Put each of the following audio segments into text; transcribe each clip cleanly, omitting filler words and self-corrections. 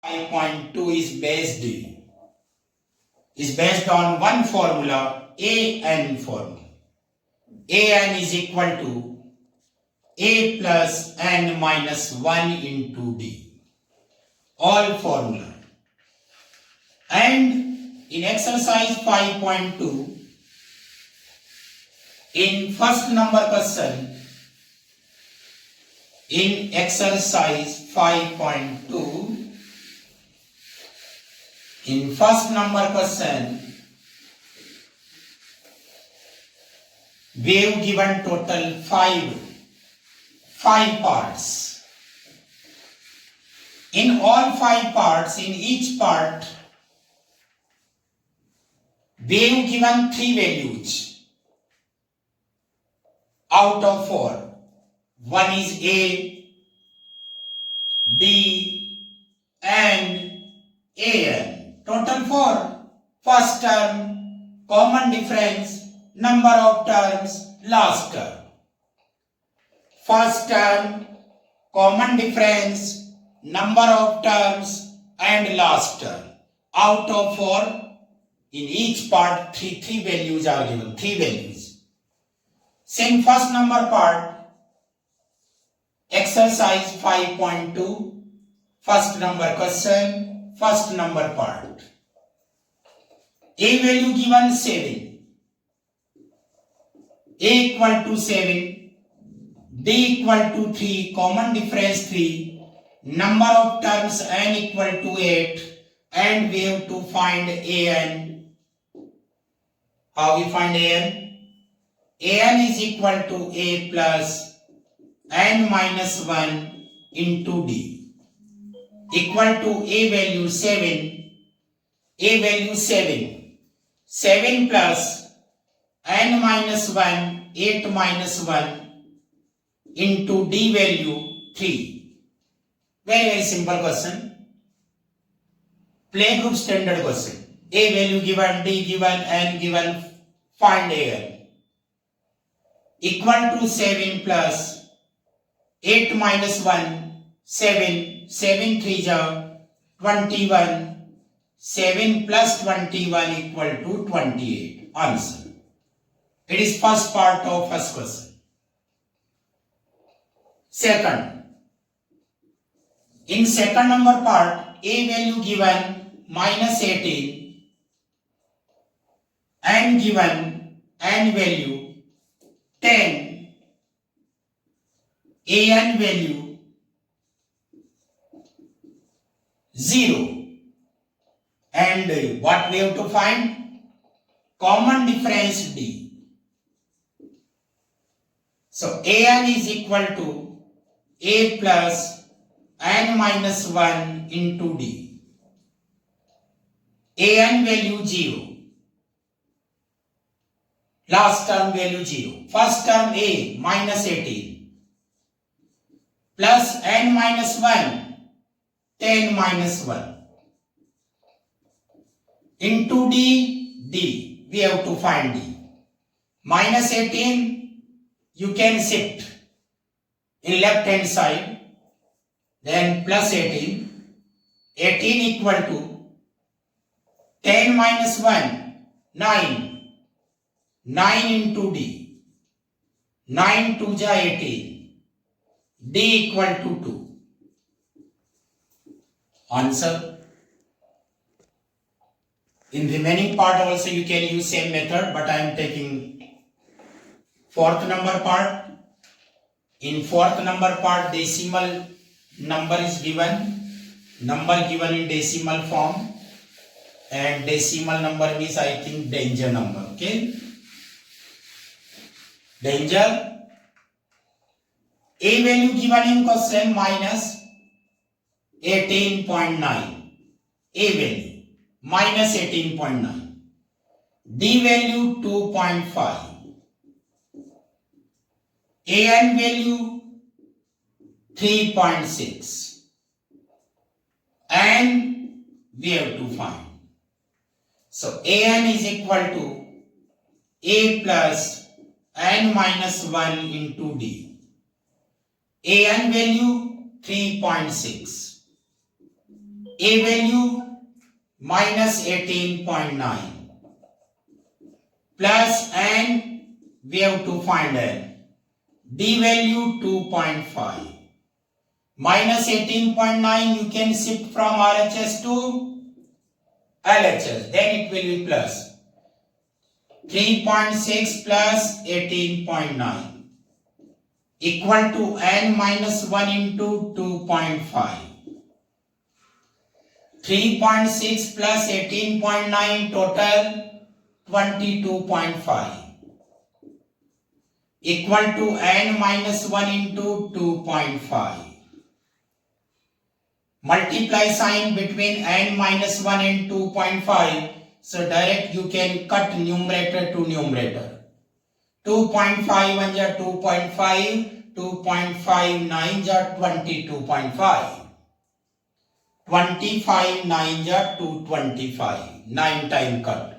5.2 is based on one formula, AN formula. AN is equal to A plus N minus 1 into D. All formula. And in exercise 5.2, in first number question, in exercise 5.2, in first number question, we have given total five parts. In all 5 parts, in each part, we have given 3 values out of 4. One is A, B, and AN. Total 4. First term, common difference, number of terms, last term. First term, common difference, number of terms, and last term. Out of 4, in each part, three values are given. 3 values. Same first number part, exercise 5.2, first number question, first number part. A value given 7. A equal to 7. B equal to 3. Common difference 3. Number of terms N equal to 8. And we have to find AN. How we find AN? AN is equal to A plus N minus 1 into D. Equal to A value 7. A value 7. 7 plus N minus 1, 8 minus 1 into D value 3. Very simple question. Playgroup standard question. A value given, D given, N given, find AN. Equal to 7 plus 8 minus 1, 7, 7 3 ja 21, 7 plus 21 equal to 28. Answer. It is first part of first question. Second. In second number part, A value given minus 18 and given N value 10, AN value 0. And what we have to find? Common difference D. So AN is equal to A plus N minus 1 into D. AN value 0. Last term value 0. First term A minus 18 plus N minus 1, 10 minus 1. Into D, we have to find D. Minus 18, you can shift in left hand side, then plus 18, 18 equal to 10 minus 1, 9, 9 into D, 9 2 ja 18, D equal to 2. Answer. In remaining part also you can use same method, but I am taking fourth number part. In fourth number part, decimal number is given. Number given in decimal form. And decimal number means I think danger number. Okay. Danger. A value given in question minus 18.9. A value. Minus 18.9. D value 2.5. AN value 3.6. And we have to find. So AN is equal to A plus N minus 1 into D. AN value 3.6. A value minus 18.9 plus n, we have to find n. D value 2.5. Minus 18.9 you can shift from RHS to LHS, then it will be plus. 3.6 plus 18.9 equal to n minus 1 into 2.5. 3.6 plus 18.9 total 22.5 equal to n minus 1 into 2.5. Multiply sign between n minus 1 and 2.5. So direct you can cut numerator to numerator. 2.5 1 ja 2.5, 2.5 9 ja 22.5. 25 9 ja 225, 9 time cut.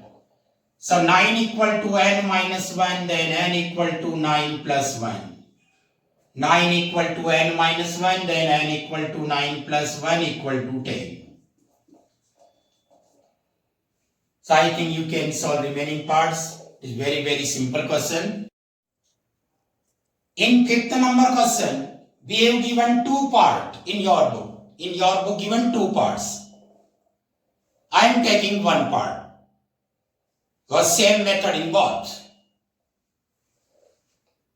So 9 equal to n minus 1, then n equal to 9 plus 1. 9 equal to n minus 1, then n equal to 9 plus 1 equal to 10. So I think you can solve remaining parts. It's very simple question. In fifth number question, we have given two parts in your book. In your book given two parts. I am taking one part. The same method in both.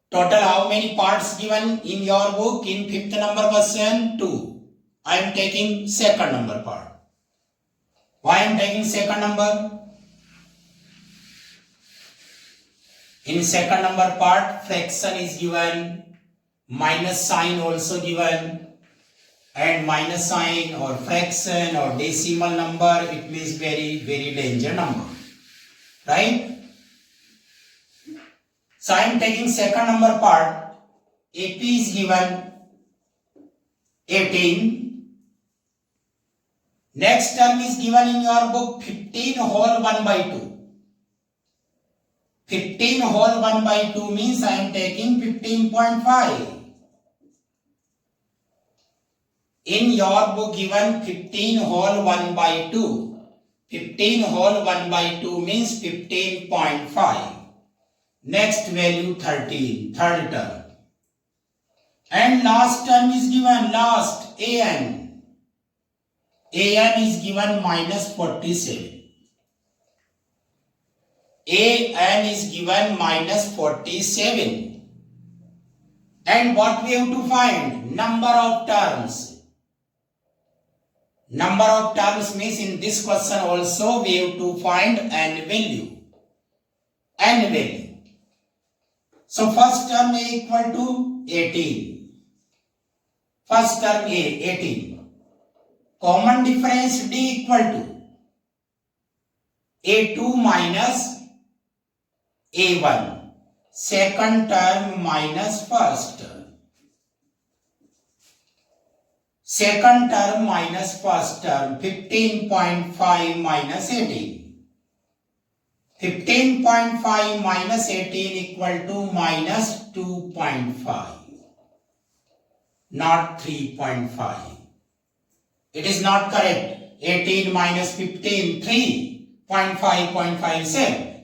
Total how many parts given in your book in fifth number question? 2. I am taking second number part. Why I am taking second number? In second number part, fraction is given, minus sign also given, and minus sign or fraction or decimal number, it means very danger number, right? So I am taking second number part. AP is given 18. Next term is given in your book 15 whole 1 by 2. 15 whole 1 by 2 means I am taking 15.5. In your book given 15 whole 1 by 2. 15 whole 1 by 2 means 15.5. Next value 13, third term. And last term is given, last AN. AN is given minus 47. AN is given minus 47. And what we have to find? Number of terms. Number of terms means in this question also we have to find n value. N value. So first term A equal to 18. First term A 18. Common difference D equal to A2 minus A1. Second term minus first term. Second term minus first term, 15.5 minus 18. 15.5 minus 18 equal to minus 2.5, not 3.5. It is not correct. 18 minus 15, 3.5.57.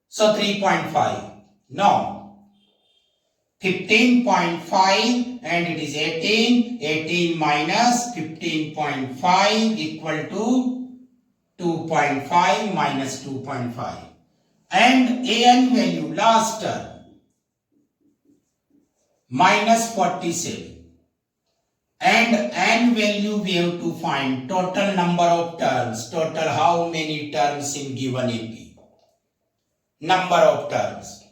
So 3.5. No. 15.5 and it is 18. 18 minus 15.5 equal to 2.5 minus 2.5. And AN value last term minus 47. And N value we have to find total number of terms. Total how many terms in given AP? Number of terms.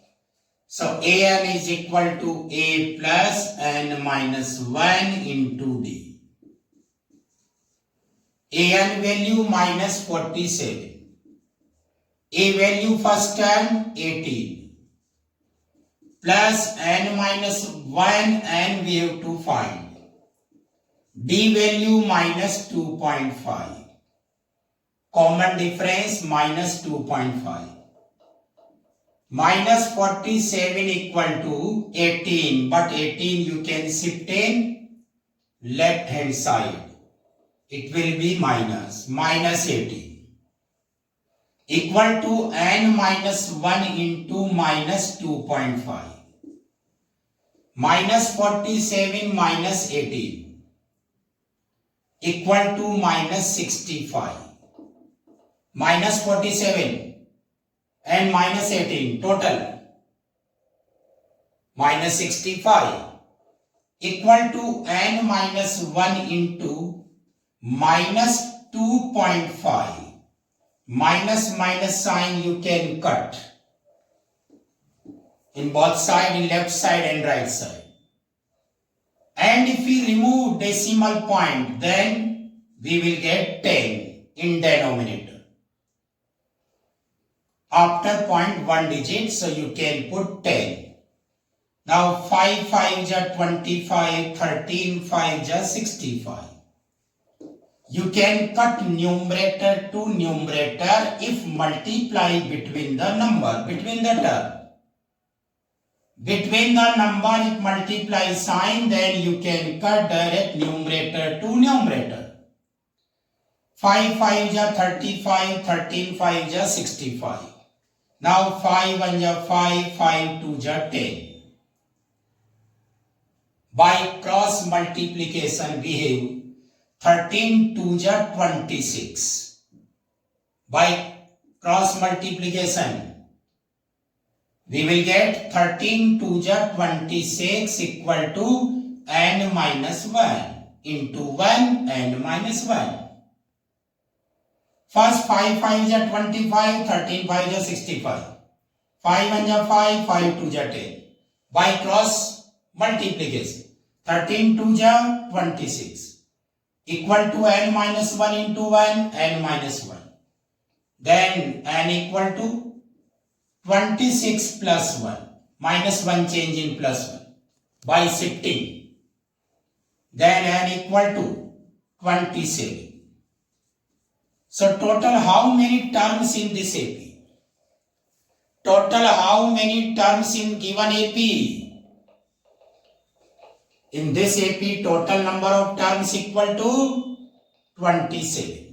So AN is equal to A plus N minus 1 into D. AN value minus 47. A value first term 18. Plus N minus 1 and we have to find. D value minus 2.5. Common difference minus 2.5. Minus 47 equal to 18, but 18 you can shift in left hand side. it will be minus 18 equal to n minus 1 into minus 2.5 minus 47 minus 18 equal to minus 65 minus 47 and minus 18 total minus 65 equal to n minus 1 into minus 2.5 minus sign you can cut in both side, in left side and right side. And if we remove decimal point, then we will get 10 in denominator. After point 1 digit, so you can put 10. Now 5 5 ja 25, 13 5 ja 65. You can cut numerator to numerator if multiply between the number, between the term. Between the number if multiply sign, then you can cut direct numerator to numerator. 5 5 ja 35, 13 5 ja 65. Now 5 1 ja 5, 5 2 ja 10. By cross multiplication we have 13 2 ja 26. By cross multiplication we will get 13 2 ja 26 equal to n minus 1 into 1 and minus 1. First 5 5 ja 25, 13 5 ja 65. 5 1 ja 5, 5 2 ja 10. By cross multiplication 13 2 ja 26 equal to n minus 1 into 1 and minus 1. Then n equal to 26 plus 1, minus 1 change in plus 1 by shifting. Then n equal to 27. So total how many terms in this AP? Total how many terms in given AP? In this AP total number of terms equal to 27.